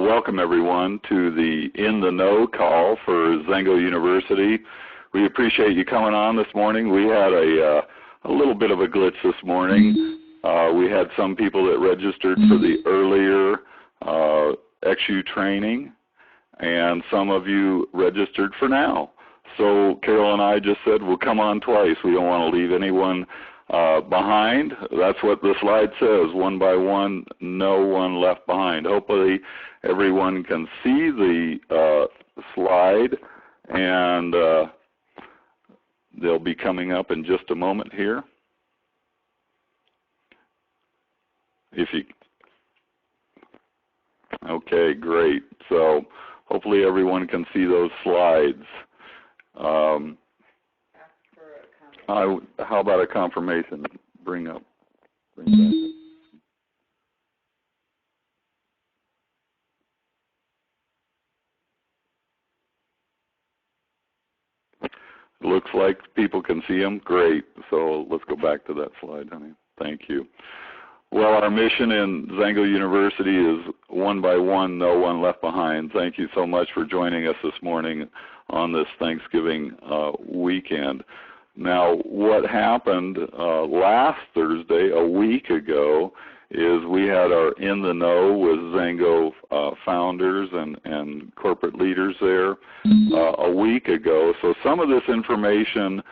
welcome everyone to the In the Know call for Xango University. We appreciate you coming on this morning. We had a little bit of a glitch this morning. We had some people that registered for the earlier XU training, and some of you registered for now. So Carol and I just said we'll come on twice. We don't want to leave anyone behind. That's what the slide says, one by one, no one left behind. Hopefully everyone can see the slide, and they'll be coming up in just a moment here. Okay, great. So hopefully everyone can see those slides. How about a confirmation? Bring that. Looks like people can see them. Great. So let's go back to that slide, honey. Thank you. Well, our mission in Xango University is one by one, no one left behind. Thank you so much for joining us this morning on this Thanksgiving weekend. Now, what happened last Thursday, a week ago, is we had our In the Know with Xango founders and corporate leaders there a week ago. So some of this information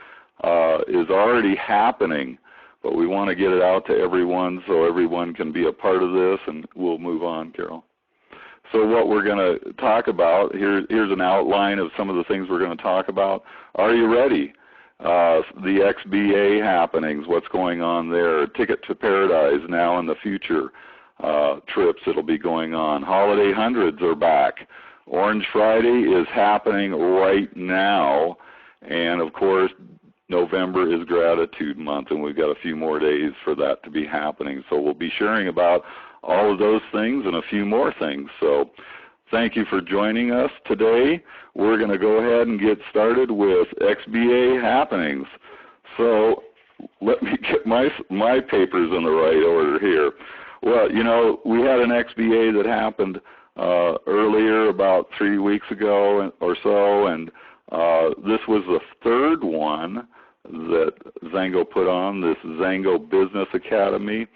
is already happening, but we want to get it out to everyone so everyone can be a part of this, and we'll move on, Carol. So what we're going to talk about, here's an outline of some of the things we're going to talk about. Are you ready? The XBA happenings, what's going on there, Ticket to Paradise now and the future trips that'll be going on. Holiday Hundreds are back. Orange Friday is happening right now, and of course November is Gratitude Month, and we've got a few more days for that to be happening. So we'll be sharing about all of those things and a few more things. So thank you for joining us today. We're going to go ahead and get started with XBA happenings. So let me get my papers in the right order here. Well, you know, we had an XBA that happened earlier, about 3 weeks ago or so, and this was the third one that Xango put on, this Xango Business Academy.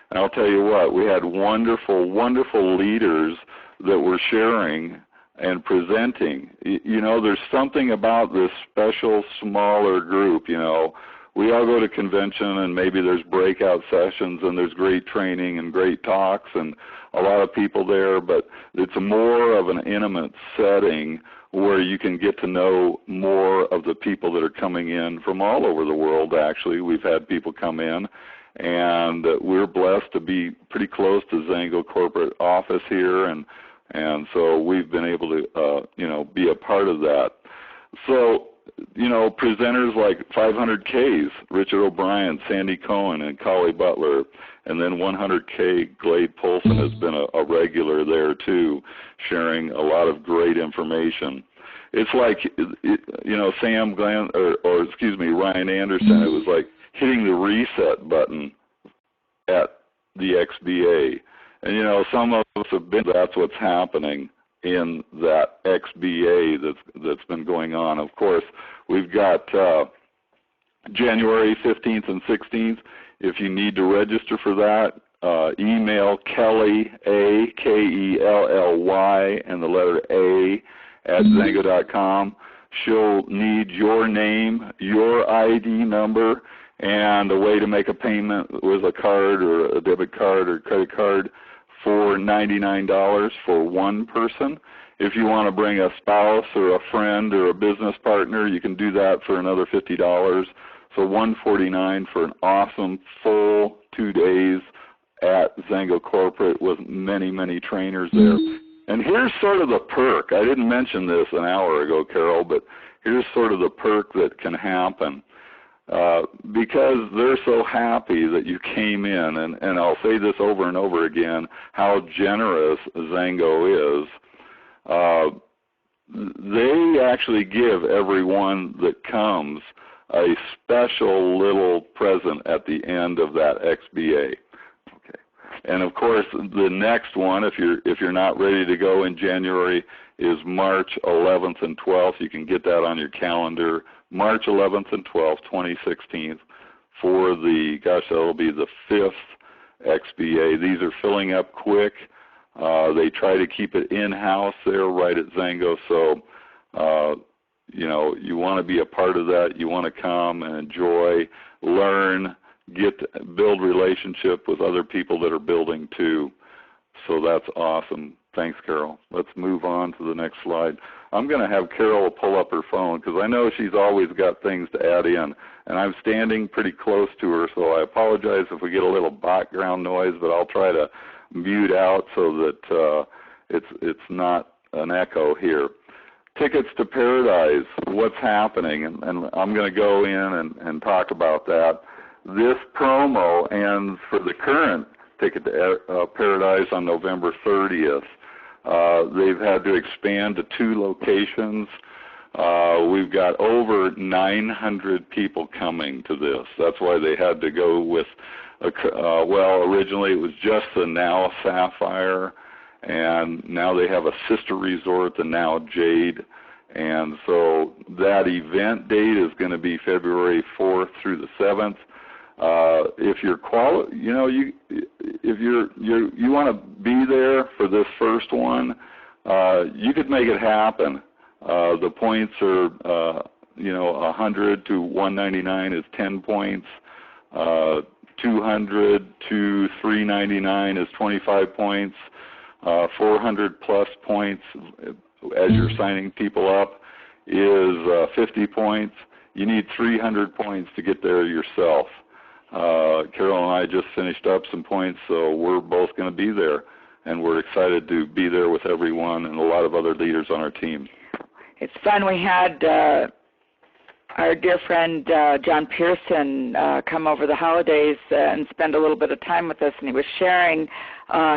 And I'll tell you what, we had wonderful, wonderful leaders that were sharing and presenting. You know, there's something about this special, smaller group, you know. We all go to convention and maybe there's breakout sessions and there's great training and great talks and a lot of people there, but it's more of an intimate setting where you can get to know more of the people that are coming in from all over the world, actually. We've had people come in, and we're blessed to be pretty close to Xango corporate office here, and so we've been able to, you know, be a part of that. So, you know, presenters like 500Ks, Richard O'Brien, Sandy Cohen, and Collie Butler, and then 100K, Glade Polson has been a regular there too, sharing a lot of great information. It's like, you know, Ryan Anderson, it was like hitting the reset button at the XBA. And, you know, some of us have been, that's what's happening in that XBA that's been going on. Of course, we've got January 15th and 16th. If you need to register for that, email Kelly, A-K-E-L-L-Y, and the letter A at Xango.com. She'll need your name, your ID number, and a way to make a payment with a card or a debit card or credit card for $99 for one person. If you want to bring a spouse or a friend or a business partner, you can do that for another $50. So $149 for an awesome full 2 days at Xango Corporate with many, many trainers there. And here's sort of the perk. I didn't mention this an hour ago, Carol, but here's sort of the perk that can happen. Because they're so happy that you came in, and I'll say this over and over again, how generous Xango is. They actually give everyone that comes a special little present at the end of that XBA. Okay. And of course, the next one, if you're not ready to go in January, is March 11th and 12th. You can get that on your calendar, March 11th and 12th, 2016, for the, gosh, that'll be the 5th XBA. These are filling up quick. They try to keep it in-house there right at Xango, so you know, you want to be a part of that. You want to come and enjoy, learn, build relationship with other people that are building too. So that's awesome. Thanks, Carol. Let's move on to the next slide. I'm going to have Carol pull up her phone because I know she's always got things to add in, and I'm standing pretty close to her, so I apologize if we get a little background noise, but I'll try to mute out so that it's not an echo here. Tickets to Paradise, what's happening, and I'm going to go in and talk about that. This promo ends for the current Ticket to Paradise on November 30th. They've had to expand to 2 locations. We've got over 900 people coming to this. That's why they had to go with, well, originally it was just the Now Sapphire, and now they have a sister resort, the Now Jade. And so that event date is going to be February 4th through the 7th. If you're if you want to be there for this first one, you could make it happen. The points are 100 to 199 is 10 points. 200 to 399 is 25 points. 400 plus points as you're signing people up is 50 points. You need 300 points to get there yourself. Carol and I just finished up some points, so we're both going to be there, and we're excited to be there with everyone and a lot of other leaders on our team. It's fun. We had our dear friend John Pearson come over the holidays and spend a little bit of time with us, and he was sharing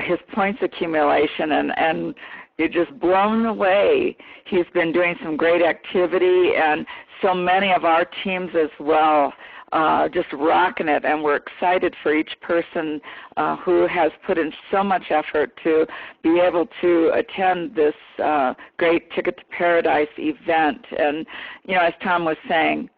his points accumulation, and you're just blown away. He's been doing some great activity, and so many of our teams as well, just rocking it, and we're excited for each person who has put in so much effort to be able to attend this great Ticket to Paradise event. And, you know, as Tom was saying,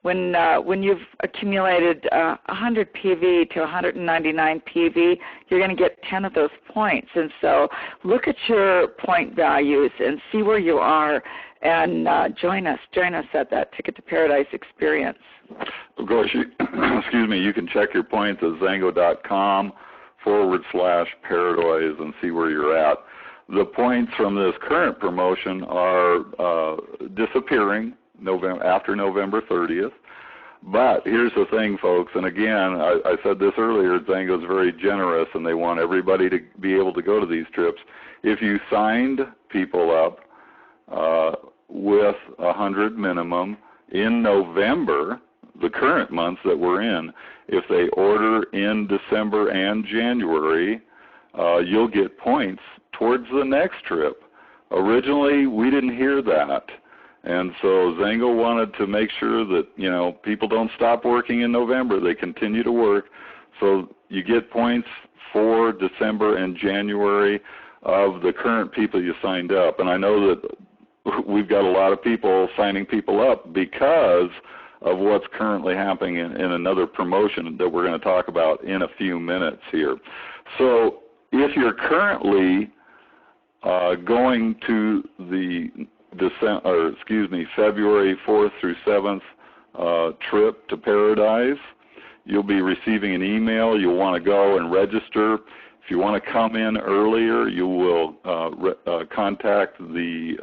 when you've accumulated 100 PV to 199 PV, you're going to get 10 of those points. And so look at your point values and see where you are, and join us at that Ticket to Paradise experience. Of course, excuse me, you can check your points at Xango.com/Paradise and see where you're at. The points from this current promotion are disappearing after November 30th. But here's the thing, folks, and again, I said this earlier, Xango's very generous, and they want everybody to be able to go to these trips. If you signed people up with 100 minimum in November, the current months that we're in, if they order in December and January, you'll get points towards the next trip. Originally, we didn't hear that. And so Xango wanted to make sure that, you know, people don't stop working in November. They continue to work. So you get points for December and January of the current people you signed up. And I know that we've got a lot of people signing people up because of what's currently happening in another promotion that we're going to talk about in a few minutes here. So if you're currently going to the February 4th through 7th trip to Paradise, you'll be receiving an email. You'll want to go and register. If you want to come in earlier, you will contact the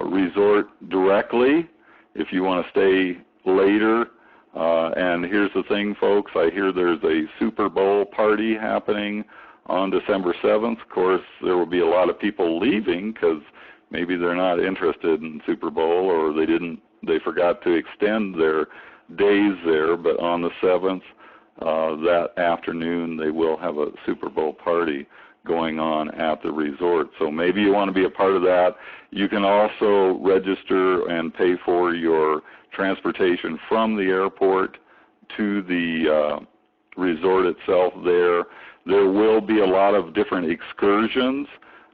resort directly. If you want to stay later, and here's the thing, folks, I hear there's a Super Bowl party happening on December 7th. Of course, there will be a lot of people leaving because maybe they're not interested in Super Bowl, or they forgot to extend their days there. But on the 7th, that afternoon, they will have a Super Bowl party going on at the resort. So maybe you want to be a part of that. You can also register and pay for your transportation from the airport to the resort itself there. There will be a lot of different excursions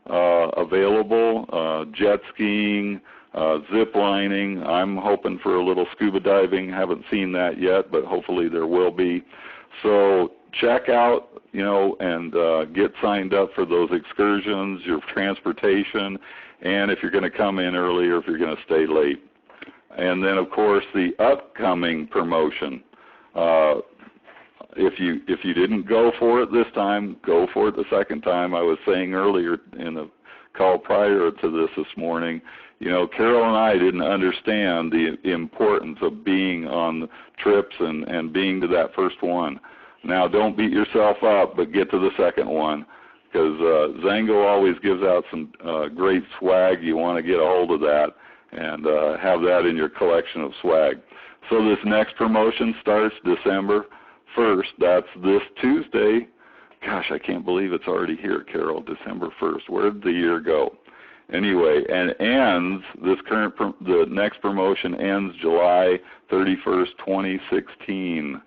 available, jet skiing, zip lining. I'm hoping for a little scuba diving. Haven't seen that yet, but hopefully there will be. So check out, and get signed up for those excursions, your transportation, and if you're going to come in early or if you're going to stay late. And then, of course, the upcoming promotion. If you didn't go for it this time, go for it the second time. I was saying earlier in the call prior to this morning, Carol and I didn't understand the importance of being on trips and being to that first one. Now, don't beat yourself up, but get to the second one, because Xango always gives out some great swag. You want to get a hold of that and have that in your collection of swag. So this next promotion starts December 1st. That's this Tuesday. Gosh, I can't believe it's already here, Carol, December 1st. Where did the year go? Anyway, and ends, the next promotion ends July 31st, 2016,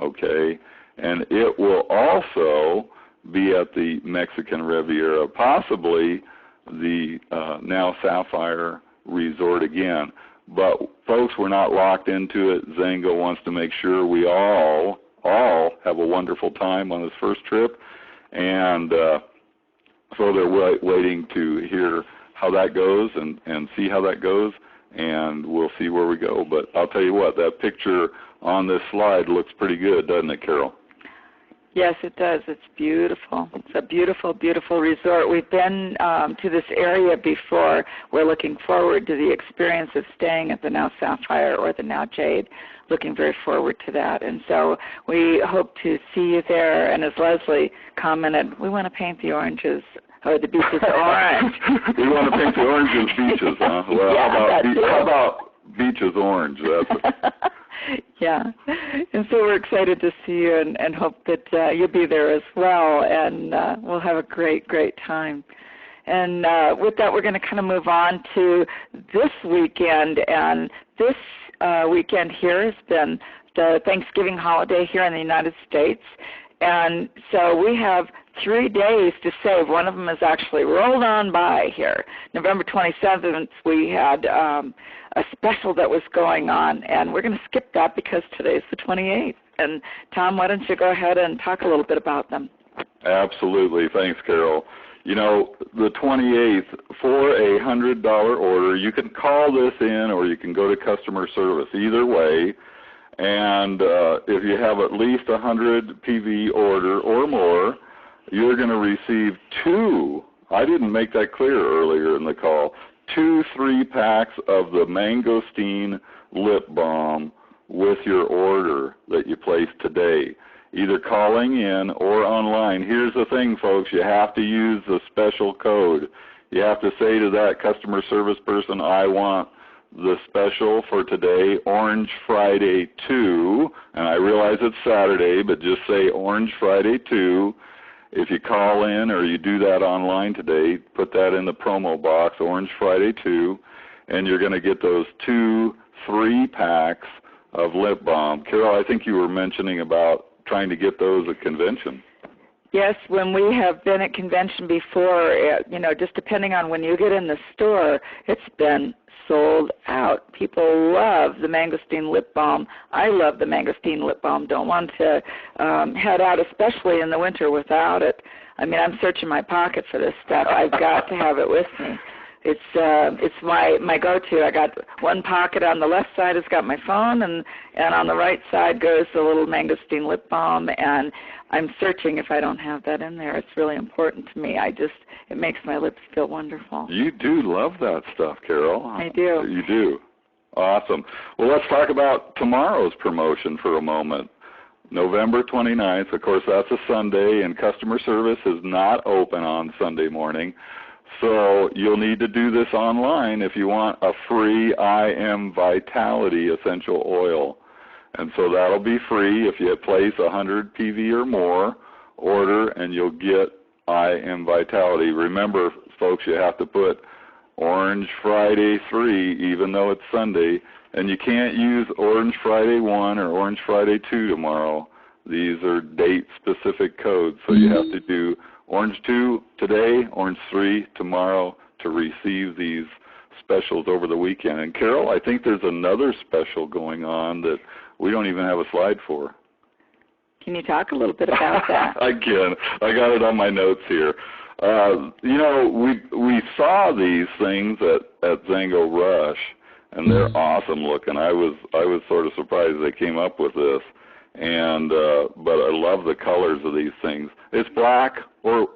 okay? And it will also be at the Mexican Riviera, possibly the now Sapphire Resort again. But, folks, we're not locked into it. Xango wants to make sure we all have a wonderful time on this first trip, and so they're waiting to hear how that goes and see how that goes, and we'll see where we go. But I'll tell you what, that picture on this slide looks pretty good, doesn't it, Carol? Yes, it does. It's beautiful. It's a beautiful, beautiful resort. We've been to this area before. We're looking forward to the experience of staying at the now Sapphire or the now Jade. Looking very forward to that. And so we hope to see you there. And as Leslie commented, we want to paint the oranges, or the beaches orange. We want to paint the oranges beaches, huh? Well, yeah, how about beaches orange? Yeah. And so we're excited to see you and hope that you'll be there as well. And we'll have a great, great time. And with that, we're going to kind of move on to this weekend. And this weekend here has been the Thanksgiving holiday here in the United States. And so we have 3 days to save. One of them is actually rolled on by here. November 27th, we had a special that was going on, and we're going to skip that because today's the 28th. And Tom, why don't you go ahead and talk a little bit about them? Absolutely. Thanks, Carol. The 28th, for a $100 order, you can call this in or you can go to customer service. Either way. And if you have at least a 100 PV order or more, you're going to receive 2, I didn't make that clear earlier in the call, 2 3-packs of the Mangosteen Lip Balm with your order that you placed today, either calling in or online. Here's the thing, folks, you have to use the special code. You have to say to that customer service person, I want the special for today, Orange Friday 2, and I realize it's Saturday, but just say Orange Friday 2. If you call in or you do that online today, put that in the promo box, Orange Friday 2, and you're going to get those 2 3-packs of lip balm. Carol, I think you were mentioning about trying to get those at convention. Yes, when we have been at convention before, just depending on when you get in the store, it's been sold out. People love the Mangosteen Lip Balm. I love the Mangosteen Lip Balm. Don't want to head out, especially in the winter, without it. I mean, I'm searching my pocket for this stuff. I've got to have it with me. It's my go-to. I got one pocket on the left side has got my phone, and on the right side goes the little Mangosteen Lip Balm, and I'm searching if I don't have that in there. It's really important to me. It makes my lips feel wonderful. You do love that stuff, Carol. I do. You do. Awesome. Well, let's talk about tomorrow's promotion for a moment. November 29th, of course, that's a Sunday, and customer service is not open on Sunday morning. So you'll need to do this online if you want a free IM Vitality essential oil. And so that'll be free if you place 100 PV or more order, and you'll get IM Vitality. Remember, folks, you have to put Orange Friday 3, even though it's Sunday, and you can't use Orange Friday 1 or Orange Friday 2 tomorrow. These are date-specific codes, so you have to do Orange 2 today, Orange 3 tomorrow to receive these specials over the weekend. And Carol, I think there's another special going on that we don't even have a slide for. Can you talk a little bit about that? I can. I got it on my notes here. You know, we saw these things at Xango Rush, and they're awesome looking. I was sort of surprised they came up with this, and but I love the colors of these things. It's black for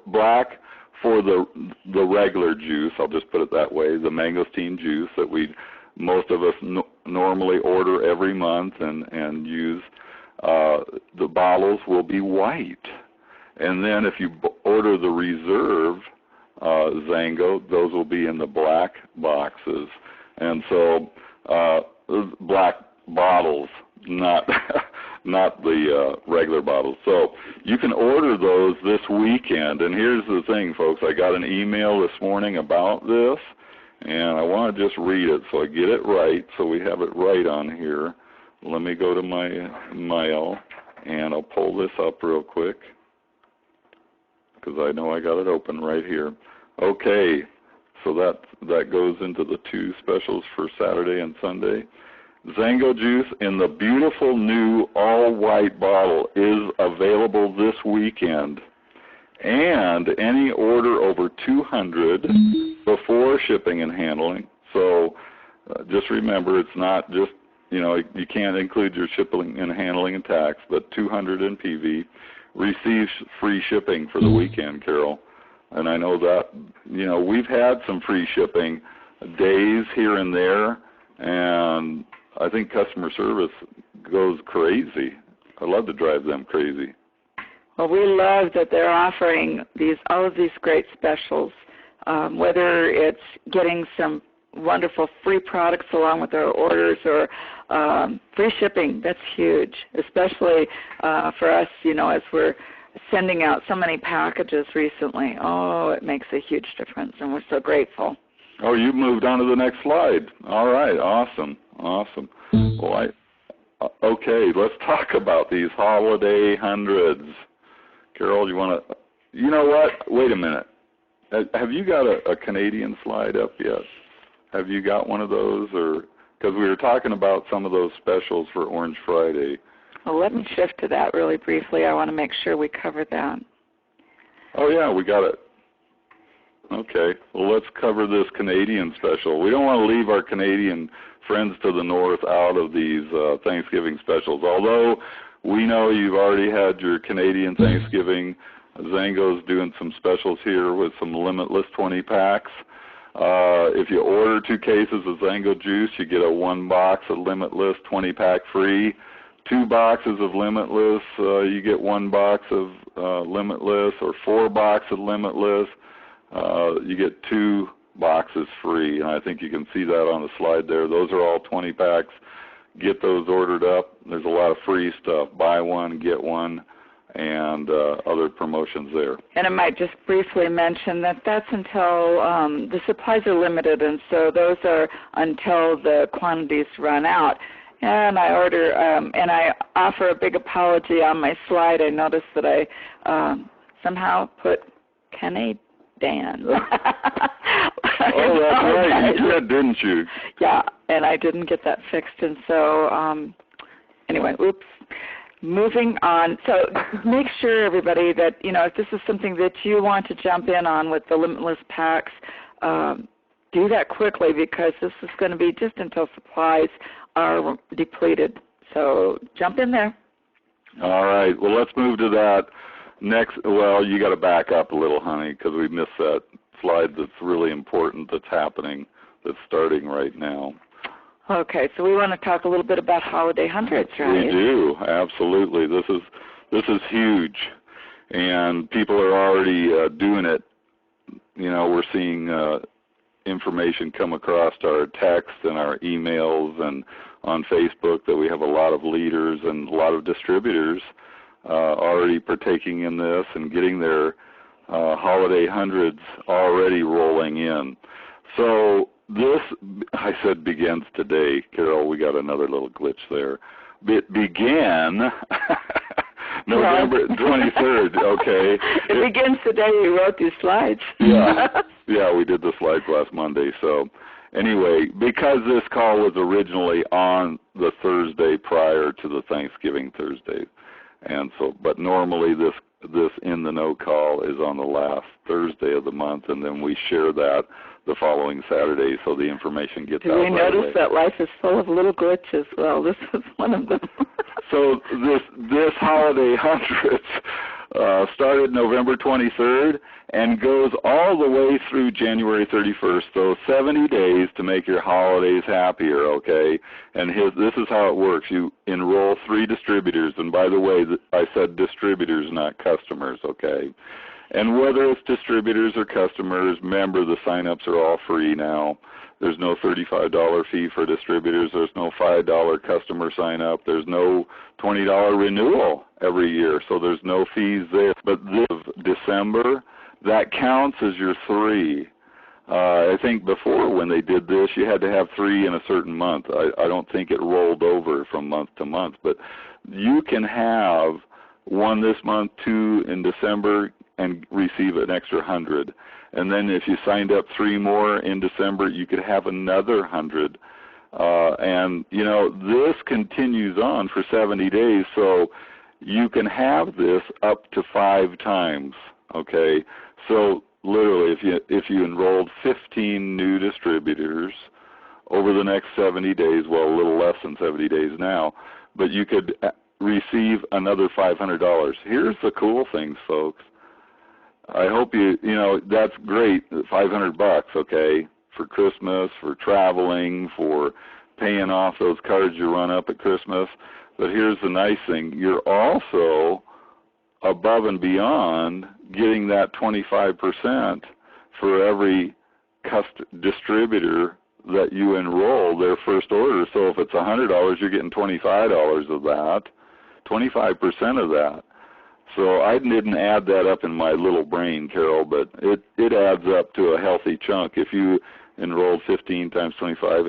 the regular juice. I'll just put it that way. The mangosteen juice that most of us normally order every month and use. The bottles will be white. And then if you order the reserve Xango, those will be in the black boxes. And so black bottles, not the regular bottles. So you can order those this weekend. And here's the thing, folks. I got an email this morning about this, and I want to just read it so I get it right, so we have it right on here. Let me go to my mail, and I'll pull this up real quick because I know I got it open right here. Okay, so that goes into the 2 specials for Saturday and Sunday. Xango juice in the beautiful new all-white bottle is available this weekend, and any order over 200 before shipping and handling. So just remember, it's not just, you know, you can't include your shipping and handling and tax, but 200 in PV receives free shipping for the weekend, Carol. And I know that, you know, we've had some free shipping days here and there, and I think customer service goes crazy. I love to drive them crazy. Well, we love that they're offering all of these great specials, whether it's getting some wonderful free products along with our orders or free shipping. That's huge, especially for us, you know, as we're sending out so many packages recently. Oh, it makes a huge difference, and we're so grateful. Oh, you've moved on to the next slide. All right, awesome. Well, okay, let's talk about these holiday hundreds. Carol, you know what? Wait a minute. Have you got a Canadian slide up yet? Have you got one of those? Or because we were talking about some of those specials for Orange Friday. Well, let me shift to that really briefly. I want to make sure we cover that. Oh, yeah, we got it. Okay, well, let's cover this Canadian special. We don't want to leave our Canadian friends to the north out of these Thanksgiving specials. Although we know you've already had your Canadian Thanksgiving, Xango's doing some specials here with some Limitless 20 packs. If you order 2 cases of Xango juice, you get a 1 box of Limitless 20-pack free. 2 boxes of Limitless, you get 1 box of Limitless, or 4 boxes of Limitless, you get 2 boxes free. And I think you can see that on the slide there. Those are all 20 packs. Get those ordered up. There's a lot of free stuff. Buy one, get one, and other promotions there. And I might just briefly mention that that's until the supplies are limited, and so those are until the quantities run out. And I offer a big apology on my slide. I noticed that I somehow put Canadian. Oh, that's right. You did, didn't you? Yeah, and I didn't get that fixed. And so anyway, oops. Moving on. So make sure, everybody, that, you know, if this is something that you want to jump in on with the Limitless packs, do that quickly, because this is going to be just until supplies are depleted. So jump in there. All right. Well, let's move to that next. Well, you got to back up a little, honey, because we missed that slide that's really important that's happening, that's starting right now. Okay, so we want to talk a little bit about holiday hundreds, right? We do, absolutely. This is huge, and people are already doing it. You know, we're seeing information come across our text and our emails and on Facebook that we have a lot of leaders and a lot of distributors already partaking in this and getting their holiday hundreds already rolling in. So this, I said, begins today. Carol, we got another little glitch there. It began November 23rd, okay. It begins the day you wrote these slides. Yeah, we did the slides last Monday. So anyway, because this call was originally on the Thursday prior to the Thanksgiving Thursday, and so, but normally this In the Know call is on the last Thursday of the month, and then we share that the following Saturday, so the information gets out. Do we notice that life is full of little glitches? Well, this is one of them. So this holiday hundreds started November 23rd and goes all the way through January 31st. So 70 days to make your holidays happier, okay? And this is how it works. You enroll 3 distributors, and by the way, I said distributors, not customers, okay? And whether it's distributors or customers, remember the sign-ups are all free now. There's no $35 fee for distributors. There's no $5 customer sign-up. There's no $20 renewal every year, so there's no fees there. But this December, that counts as your 3. I think before when they did this, you had to have 3 in a certain month. I don't think it rolled over from month to month. But you can have 1 this month, 2 in December, and receive an extra 100. And then if you signed up 3 more in December, you could have another 100. And, you know, this continues on for 70 days, so you can have this up to 5 times, okay? So literally, if you enrolled 15 new distributors over the next 70 days, well, a little less than 70 days now, but you could receive another $500. Here's the cool things, folks. I hope you know, that's great, $500, okay, for Christmas, for traveling, for paying off those cards you run up at Christmas. But here's the nice thing. You're also above and beyond getting that 25% for every distributor that you enroll their first order. So if it's $100, you're getting $25 of that, 25% of that. So I didn't add that up in my little brain, Carol, but it adds up to a healthy chunk. If you enrolled 15 times 25,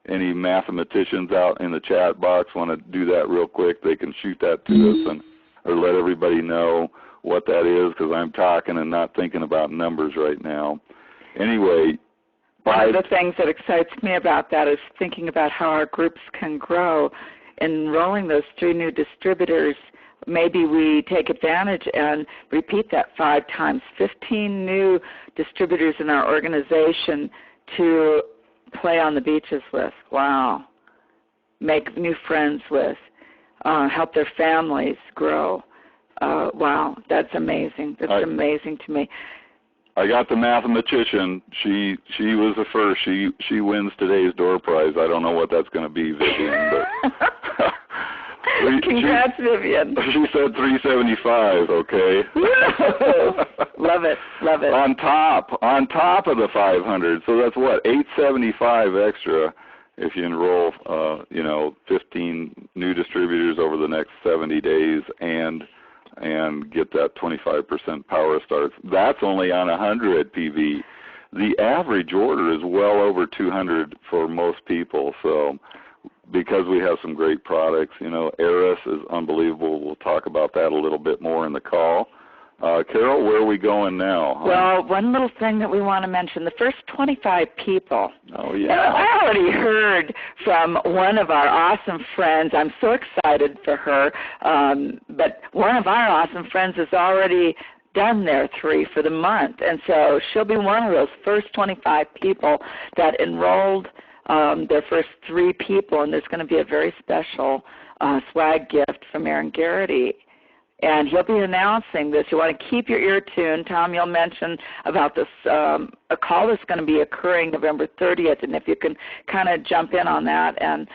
any mathematicians out in the chat box want to do that real quick, they can shoot that to us or let everybody know what that is, because I'm talking and not thinking about numbers right now. Anyway. One of the things that excites me about that is thinking about how our groups can grow. Enrolling those 3 new distributors, maybe we take advantage and repeat that 5 times, 15 new distributors in our organization to play on the beaches with. Wow. Make new friends with, help their families grow. Wow, that's amazing. That's amazing to me. I got the mathematician. She was the first. She wins today's door prize. I don't know what that's going to be, Vivian, but congrats, Vivian. She said 375. Okay. Love it. Love it. On top of the 500. So that's what, 875 extra if you enroll 15 new distributors over the next 70 days and get that 25% power starts. That's only on 100 PV. The average order is well over 200 for most people. So because we have some great products, Eris is unbelievable. We'll talk about that a little bit more in the call. Carol, where are we going now? Well, one little thing that we want to mention, the first 25 people. Oh, yeah. And I already heard from one of our awesome friends. I'm so excited for her. But one of our awesome friends has already done their 3 for the month. And so she'll be one of those first 25 people that enrolled their first 3 people. And there's going to be a very special swag gift from Aaron Garrity. And he'll be announcing this. You want to keep your ear tuned. Tom, you'll mention about this, a call that's going to be occurring November 30th, and if you can kind of jump in on that and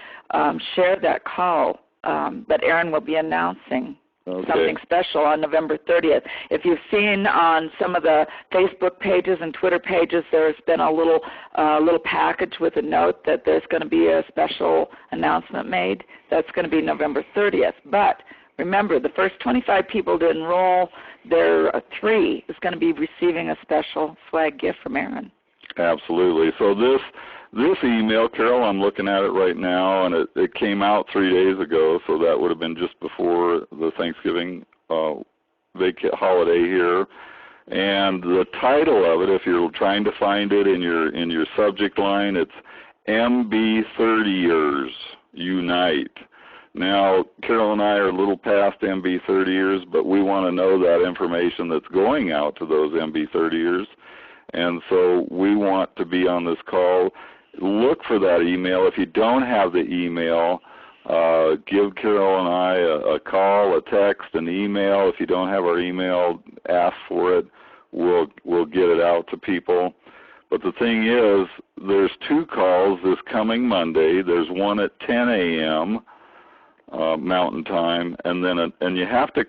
share that call. But Aaron will be announcing something special on November 30th. If you've seen on some of the Facebook pages and Twitter pages, there's been a little package with a note that there's going to be a special announcement made. That's going to be November 30th. But remember, the first 25 people to enroll their 3 is going to be receiving a special swag gift from Aaron. Absolutely. So This email, Carol, I'm looking at it right now, and it came out 3 days ago, so that would have been just before the Thanksgiving holiday here. And the title of it, if you're trying to find it in your subject line, it's MB30ers Unite. Now, Carol and I are a little past MB30ers, but we want to know that information that's going out to those MB30ers. And so we want to be on this call. Look for that email. If you don't have the email, give Carol and I a call, a text, an email. If you don't have our email, ask for it. We'll get it out to people. But the thing is, there's 2 calls this coming Monday. There's one at 10 a.m. Mountain Time, and then and you have to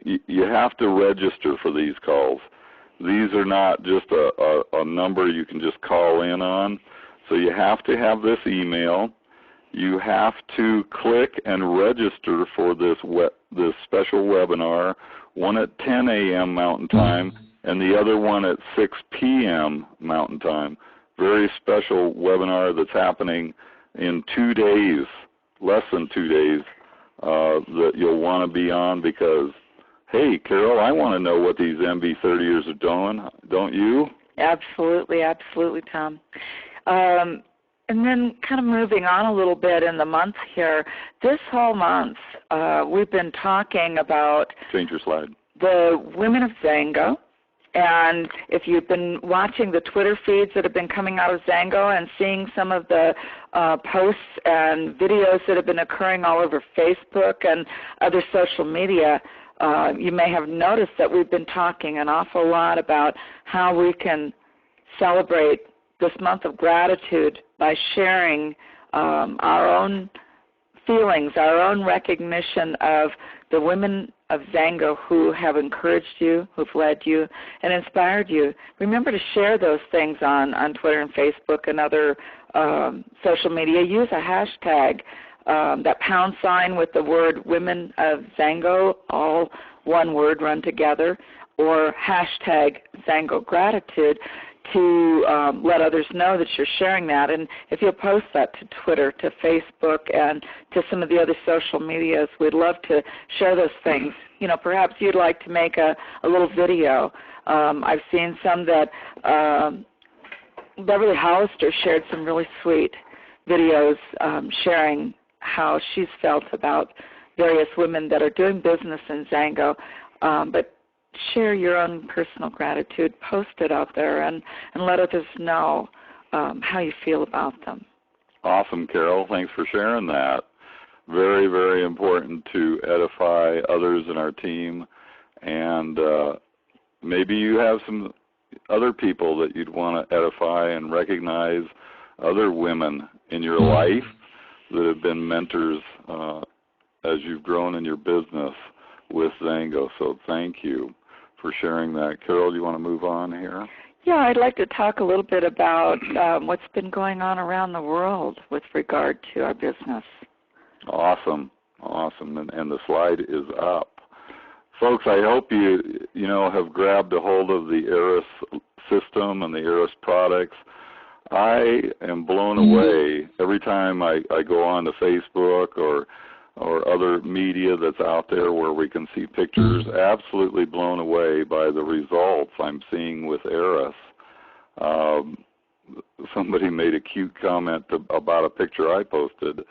you have to register for these calls. These are not just a number you can just call in on. So you have to have this email. You have to click and register for this special webinar, one at 10 a.m. Mountain Time and the other one at 6 p.m. Mountain Time. Very special webinar that's happening in 2 days, less than 2 days, that you'll want to be on because, hey, Carol, I want to know what these MB30ers are doing, don't you? Absolutely, absolutely, Tom. And then kind of moving on a little bit in the month here, this whole month we've been talking about Change your slide. The women of Xango. And if you've been watching the Twitter feeds that have been coming out of Xango and seeing some of the posts and videos that have been occurring all over Facebook and other social media, you may have noticed that we've been talking an awful lot about how we can celebrate this month of gratitude by sharing our own feelings, our own recognition of the women of Xango who have encouraged you, who've led you, and inspired you. Remember to share those things on Twitter and Facebook and other social media. Use a hashtag, that # with the word Women of Xango, all one word run together, or hashtag Xango Gratitude to let others know that you're sharing that. And if you'll post that to Twitter, to Facebook, and to some of the other social medias, we'd love to share those things. You know, perhaps you'd like to make a little video. I've seen some that Beverly Hollister shared some really sweet videos sharing how she's felt about various women that are doing business in Xango. But share your own personal gratitude, post it out there, and let others know how you feel about them. Awesome, Carol. Thanks for sharing that. Very, very important to edify others in our team. And maybe you have some other people that you'd want to edify and recognize, other women in your life that have been mentors as you've grown in your business with Xango. So thank you for sharing that. Carol, do you want to move on here? Yeah, I'd like to talk a little bit about what's been going on around the world with regard to our business. Awesome. And the slide is up. Folks, I hope you have grabbed a hold of the Eris system and the Eris products. I am blown away every time I go on to Facebook or other media that's out there where we can see pictures, absolutely blown away by the results I'm seeing with Eris. Somebody made a cute comment about a picture I posted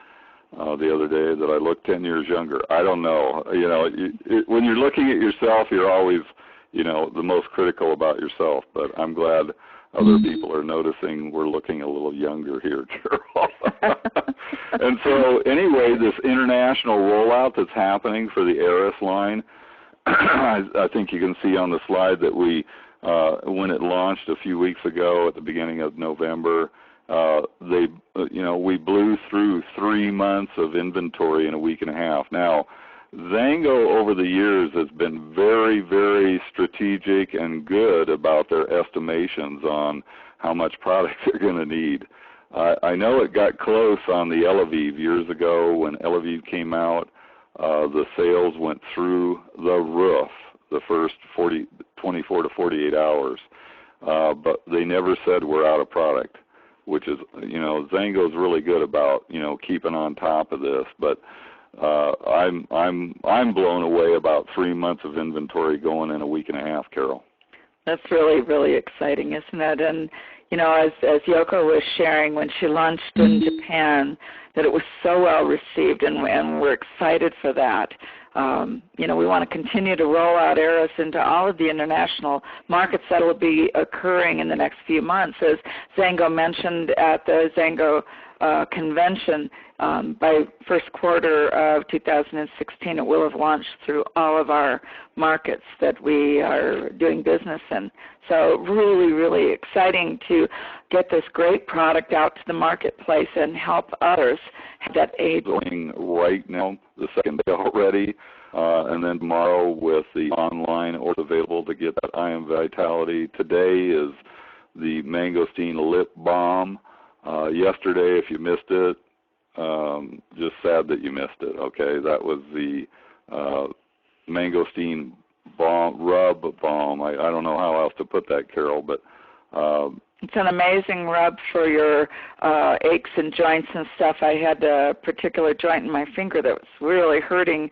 the other day that I look 10 years younger. I don't know. When you're looking at yourself, you're always, the most critical about yourself. But I'm glad other people are noticing we're looking a little younger here, Carol. And so anyway, this international rollout that's happening for the Eris line, I think you can see on the slide that when it launched a few weeks ago at the beginning of November, we blew through 3 months of inventory in a week and a half. Now, Xango over the years has been very, very strategic and good about their estimations on how much product they're going to need. I know it got close on the Elavive years ago when Elavive came out. The sales went through the roof the first 24 to 48 hours, but they never said we're out of product. which is, Xango's really good about, keeping on top of this. But I'm blown away about 3 months of inventory going in a week and a half, Carol. That's really, really exciting, isn't it? And, as Yoko was sharing when she launched in Japan, that it was so well received, and we're excited for that. We want to continue to roll out Eros into all of the international markets that will be occurring in the next few months. As Xango mentioned at the Xango convention, by first quarter of 2016, it will have launched through all of our markets that we are doing business in. So really, really exciting to get this great product out to the marketplace and help others have that aid. Going right now, the second day already, and then tomorrow with the online or available to get that I Am Vitality. Today is the Mangosteen Lip Balm. Yesterday, if you missed it, just sad that you missed it, okay? That was the Mangosteen Rub Balm. I don't know how else to put that, Carol, but it's an amazing rub for your aches and joints and stuff. I had a particular joint in my finger that was really hurting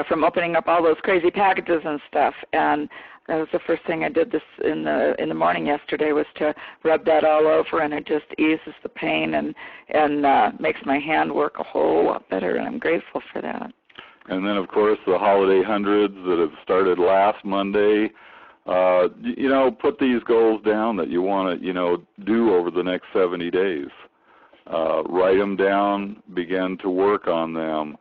from opening up all those crazy packages and stuff, and that was the first thing I did this in the morning yesterday, was to rub that all over, and it just eases the pain and makes my hand work a whole lot better, and I'm grateful for that. And then, of course, the holiday hundreds that have started last Monday. Put these goals down that you want to, do over the next 70 days. Write them down, begin to work on them.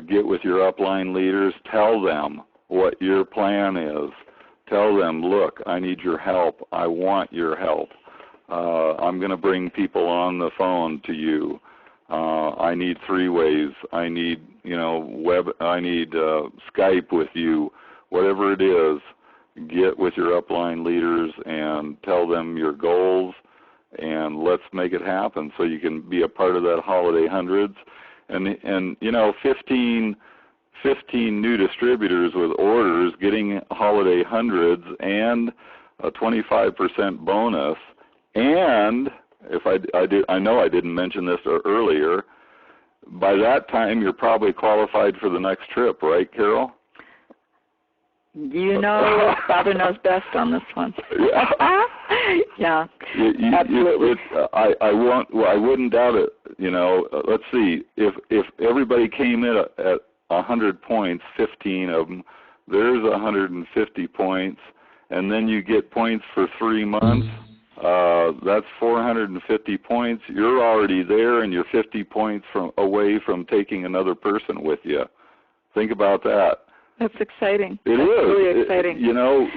Get with your upline leaders, tell them what your plan is. Tell them, look, I need your help. I want your help. I'm going to bring people on the phone to you. I need three-ways. I need, I need Skype with you. Whatever it is, get with your upline leaders and tell them your goals, and let's make it happen so you can be a part of that holiday hundreds. And 15 new distributors with orders getting holiday hundreds and a 25% bonus. And if I know I didn't mention this earlier, by that time you're probably qualified for the next trip, right, Carol? Father knows best on this one. Yeah, absolutely. I wouldn't doubt it. Let's see. If everybody came in at 100 points, 15 of them, there's 150 points, and then you get points for 3 months. That's 450 points. You're already there, and you're 50 points away from taking another person with you. Think about that. That's exciting. It is really exciting.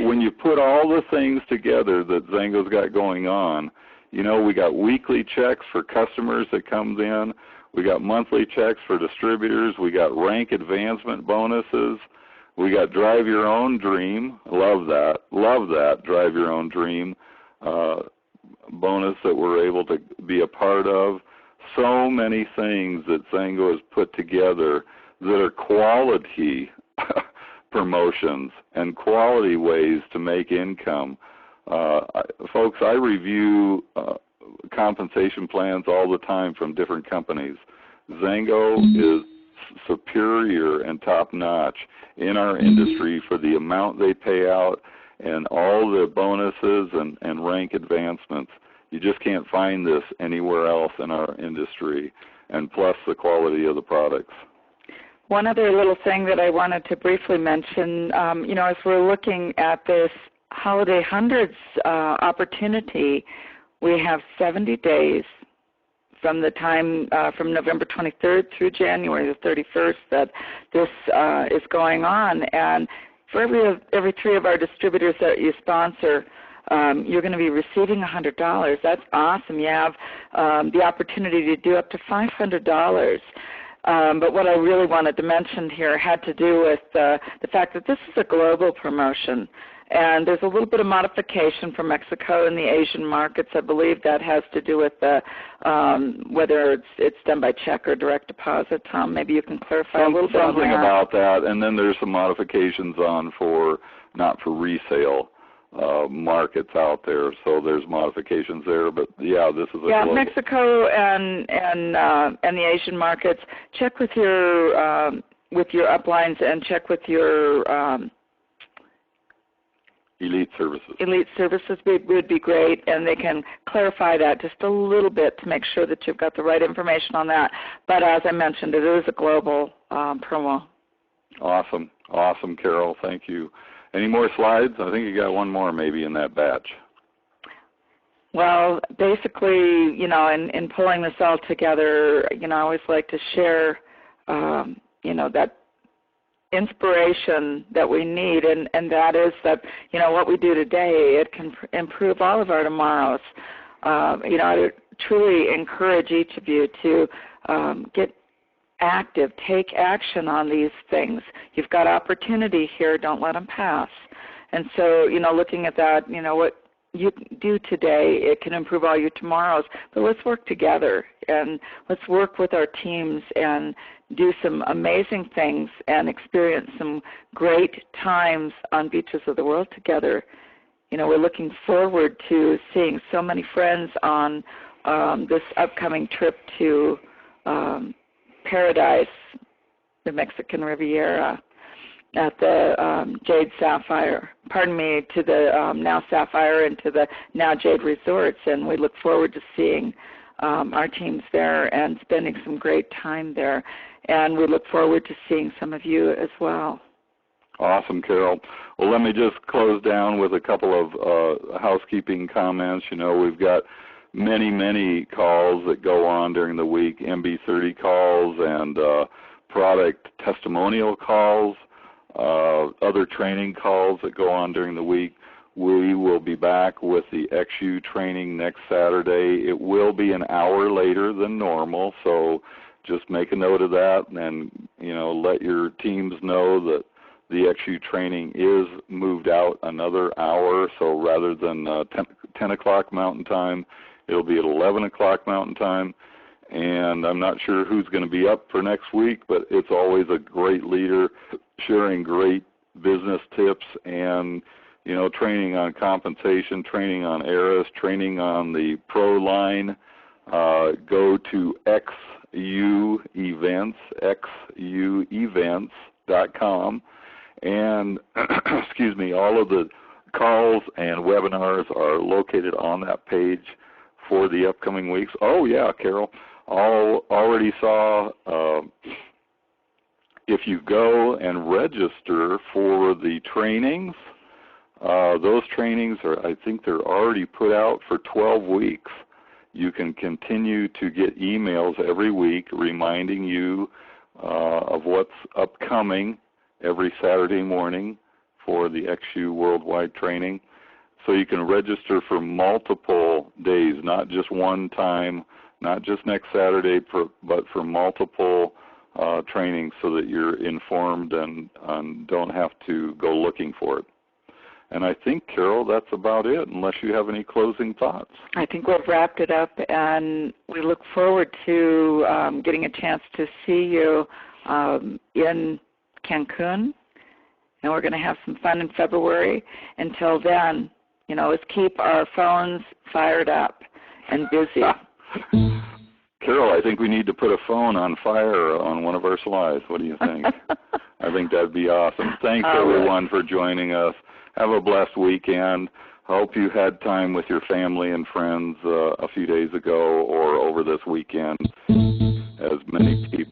When you put all the things together that Xango's got going on, we got weekly checks for customers that comes in. We got monthly checks for distributors. We got rank advancement bonuses. We got Drive Your Own Dream. Love that. Love that, Drive Your Own Dream bonus that we're able to be a part of. So many things that Xango has put together that are quality promotions and quality ways to make income. Folks, I review compensation plans all the time from different companies. Xango is superior and top-notch in our industry for the amount they pay out and all the bonuses and rank advancements. You just can't find this anywhere else in our industry, and plus the quality of the products. One other little thing that I wanted to briefly mention, as we're looking at this Holiday Hundreds opportunity, we have 70 days from the time from November 23rd through January the 31st that this is going on. And for every 3 of our distributors that you sponsor, you're going to be receiving $100. That's awesome. You have the opportunity to do up to $500. But what I really wanted to mention here had to do with the fact that this is a global promotion. And there's a little bit of modification for Mexico and the Asian markets. I believe that has to do with whether it's done by check or direct deposit. Tom, maybe you can clarify a little bit on that. Something about that. And then there's some modifications on not for resale. markets out there. So there's modifications there, but yeah, this is a global. Mexico and the Asian markets. Check with your uplines and check with your Elite Services. Elite Services would be great, and they can clarify that just a little bit to make sure that you've got the right information on that. But as I mentioned, it is a global promo. Awesome, Carol. Thank you. Any more slides? I think you got one more maybe in that batch. Well, basically, in pulling this all together, I always like to share, that inspiration that we need, and that is that, what we do today, it can improve all of our tomorrows. I truly encourage each of you to get active, take action on these things. You've got opportunity here, don't let them pass. And so, looking at that, what you do today, it can improve all your tomorrows. But let's work together, and let's work with our teams and do some amazing things and experience some great times on beaches of the world together. We're looking forward to seeing so many friends on this upcoming trip to Paradise, the Mexican Riviera, at the Jade Sapphire, to the now Sapphire and to the now Jade Resorts, and we look forward to seeing our teams there and spending some great time there, and we look forward to seeing some of you as well. Awesome, Carol. Well, let me just close down with a couple of housekeeping comments. We've got many calls that go on during the week, MB30 calls and product testimonial calls, other training calls that go on during the week. We will be back with the XU training next Saturday. It will be an hour later than normal, so just make a note of that, and let your teams know that the XU training is moved out another hour. So rather than 10 o'clock Mountain Time, it'll be at 11 o'clock Mountain Time. And I'm not sure who's going to be up for next week, but it's always a great leader sharing great business tips and, training on compensation, training on ARIS, training on the Pro line. Go to XU events.com. And, all of the calls and webinars are located on that page for the upcoming weeks. Oh, yeah, Carol, already saw if you go and register for the trainings, those trainings I think they're already put out for 12 weeks. You can continue to get emails every week reminding you of what's upcoming every Saturday morning for the XU Worldwide Training. So you can register for multiple days, not just one time, not just next Saturday, but for multiple trainings so that you're informed and don't have to go looking for it. And I think, Carol, that's about it, unless you have any closing thoughts. I think we've wrapped it up, and we look forward to getting a chance to see you in Cancun, and we're going to have some fun in February. Until then, let's keep our phones fired up and busy. Carol, I think we need to put a phone on fire on one of our slides. What do you think? I think that'd be awesome. Thanks, everyone, for joining us. Have a blessed weekend. Hope you had time with your family and friends a few days ago or over this weekend, as many people